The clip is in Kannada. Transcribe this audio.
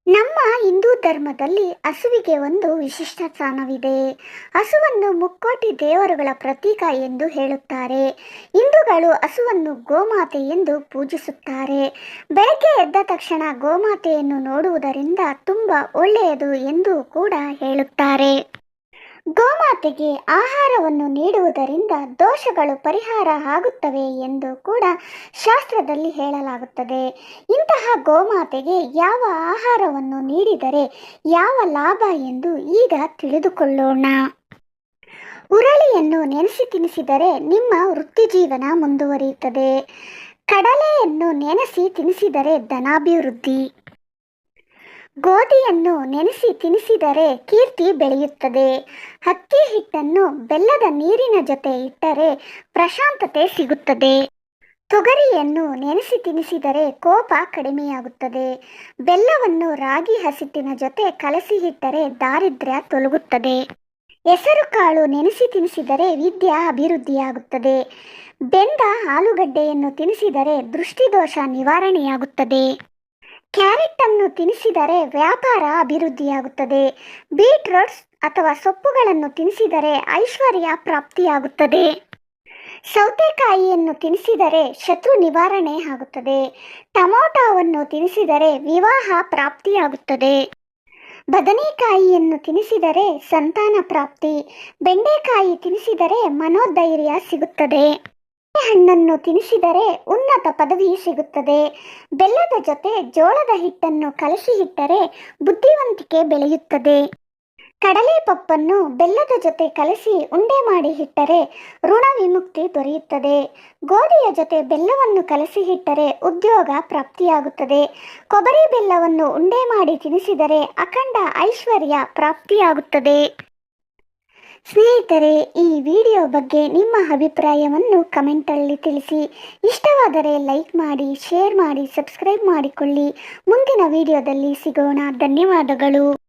ನಮ್ಮ ಹಿಂದೂ ಧರ್ಮದಲ್ಲಿ ಹಸುವಿಗೆ ಒಂದು ವಿಶಿಷ್ಟ ಸ್ಥಾನವಿದೆ. ಹಸುವನ್ನು ಮುಕ್ಕೋಟಿ ದೇವರುಗಳ ಪ್ರತೀಕ ಎಂದು ಹೇಳುತ್ತಾರೆ. ಹಿಂದೂಗಳು ಹಸುವನ್ನು ಗೋಮಾತೆ ಎಂದು ಪೂಜಿಸುತ್ತಾರೆ. ಬೆಳಗ್ಗೆ ಎದ್ದ ತಕ್ಷಣ ಗೋಮಾತೆಯನ್ನು ನೋಡುವುದರಿಂದ ತುಂಬ ಒಳ್ಳೆಯದು ಎಂದು ಕೂಡ ಹೇಳುತ್ತಾರೆ. ಗೋಮಾತೆಗೆ ಆಹಾರವನ್ನು ನೀಡುವುದರಿಂದ ದೋಷಗಳು ಪರಿಹಾರ ಆಗುತ್ತವೆ ಎಂದು ಕೂಡ ಶಾಸ್ತ್ರದಲ್ಲಿ ಹೇಳಲಾಗುತ್ತದೆ. ಇಂತಹ ಗೋಮಾತೆಗೆ ಯಾವ ಆಹಾರವನ್ನು ನೀಡಿದರೆ ಯಾವ ಲಾಭ ಎಂದು ಈಗ ತಿಳಿದುಕೊಳ್ಳೋಣ. ಹುರಳಿಯನ್ನು ನೆನೆಸಿ ತಿನ್ನಿಸಿದರೆ ನಿಮ್ಮ ವೃತ್ತಿಜೀವನ ಮುಂದುವರಿಯುತ್ತದೆ. ಕಡಲೆಯನ್ನು ನೆನೆಸಿ ತಿನ್ನಿಸಿದರೆ ಧನಾಭಿವೃದ್ಧಿ. ಗೋಧಿಯನ್ನು ನೆನೆಸಿ ತಿನ್ನಿಸಿದರೆ ಕೀರ್ತಿ ಬೆಳೆಯುತ್ತದೆ. ಅಕ್ಕಿ ಹಿಟ್ಟನ್ನು ಬೆಲ್ಲದ ನೀರಿನ ಜೊತೆ ಇಟ್ಟರೆ ಪ್ರಶಾಂತತೆ ಸಿಗುತ್ತದೆ. ತೊಗರಿಯನ್ನು ನೆನೆಸಿ ತಿನ್ನಿಸಿದರೆ ಕೋಪ ಕಡಿಮೆಯಾಗುತ್ತದೆ. ಬೆಲ್ಲವನ್ನು ರಾಗಿ ಹಸಿಟ್ಟಿನ ಜೊತೆ ಕಲಸಿ ಇಟ್ಟರೆ ದಾರಿದ್ರ್ಯ ತೊಲಗುತ್ತದೆ. ಹೆಸರು ಕಾಳು ನೆನೆಸಿ ತಿನ್ನಿಸಿದರೆ ವಿದ್ಯಾ ಅಭಿವೃದ್ಧಿಯಾಗುತ್ತದೆ. ಬೆಂದ ಆಲೂಗಡ್ಡೆಯನ್ನು ತಿನ್ನಿಸಿದರೆ ದೃಷ್ಟಿದೋಷ ನಿವಾರಣೆಯಾಗುತ್ತದೆ. ಕ್ಯಾರೆಟ್ ಅನ್ನು ತಿನ್ನಿಸಿದರೆ ವ್ಯಾಪಾರ ಅಭಿವೃದ್ಧಿಯಾಗುತ್ತದೆ. ಬೀಟ್ರೂಟ್ಸ್ ಅಥವಾ ಸೊಪ್ಪುಗಳನ್ನು ತಿನ್ನಿಸಿದರೆ ಐಶ್ವರ್ಯ ಪ್ರಾಪ್ತಿಯಾಗುತ್ತದೆ. ಸೌತೆಕಾಯಿಯನ್ನು ತಿನ್ನಿಸಿದರೆ ಶತ್ರು ನಿವಾರಣೆ ಆಗುತ್ತದೆ. ಟೊಮೊಟೊವನ್ನು ತಿನ್ನಿಸಿದರೆ ವಿವಾಹ ಪ್ರಾಪ್ತಿಯಾಗುತ್ತದೆ. ಬದನೆಕಾಯಿಯನ್ನು ತಿನ್ನಿಸಿದರೆ ಸಂತಾನ ಪ್ರಾಪ್ತಿ. ಬೆಂಡೆಕಾಯಿ ತಿನ್ನಿಸಿದರೆ ಮನೋಧೈರ್ಯ ಸಿಗುತ್ತದೆ. ಹಣ್ಣನ್ನು ತಿನ್ನಿಸಿದರೆ ಉನ್ನತ ಪದವಿ ಸಿಗುತ್ತದೆ. ಬೆಲ್ಲದ ಜೊತೆ ಜೋಳದ ಹಿಟ್ಟನ್ನು ಕಲಸಿ ಇಟ್ಟರೆ ಬುದ್ಧಿವಂತಿಕೆ ಬೆಳೆಯುತ್ತದೆ. ಕಡಲೆ ಪಪ್ಪನ್ನು ಬೆಲ್ಲದ ಜೊತೆ ಕಲಸಿ ಉಂಡೆ ಮಾಡಿ ಇಟ್ಟರೆ ಋಣ ವಿಮುಕ್ತಿ ದೊರೆಯುತ್ತದೆ. ಗೋಧಿಯ ಜೊತೆ ಬೆಲ್ಲವನ್ನು ಕಲಸಿ ಇಟ್ಟರೆ ಉದ್ಯೋಗ ಪ್ರಾಪ್ತಿಯಾಗುತ್ತದೆ. ಕೊಬ್ಬರಿ ಬೆಲ್ಲವನ್ನು ಉಂಡೆ ಮಾಡಿ ತಿನ್ನಿಸಿದರೆ ಅಖಂಡ ಐಶ್ವರ್ಯ ಪ್ರಾಪ್ತಿಯಾಗುತ್ತದೆ. ಸ್ನೇಹಿತರೆ, ಈ ವಿಡಿಯೋ ಬಗ್ಗೆ ನಿಮ್ಮ ಅಭಿಪ್ರಾಯವನ್ನು ಕಮೆಂಟಲ್ಲಿ ತಿಳಿಸಿ. ಇಷ್ಟವಾದರೆ ಲೈಕ್ ಮಾಡಿ, ಶೇರ್ ಮಾಡಿ, ಸಬ್ಸ್ಕ್ರೈಬ್ ಮಾಡಿಕೊಳ್ಳಿ. ಮುಂದಿನ ವಿಡಿಯೋದಲ್ಲಿ ಸಿಗೋಣ. ಧನ್ಯವಾದಗಳು.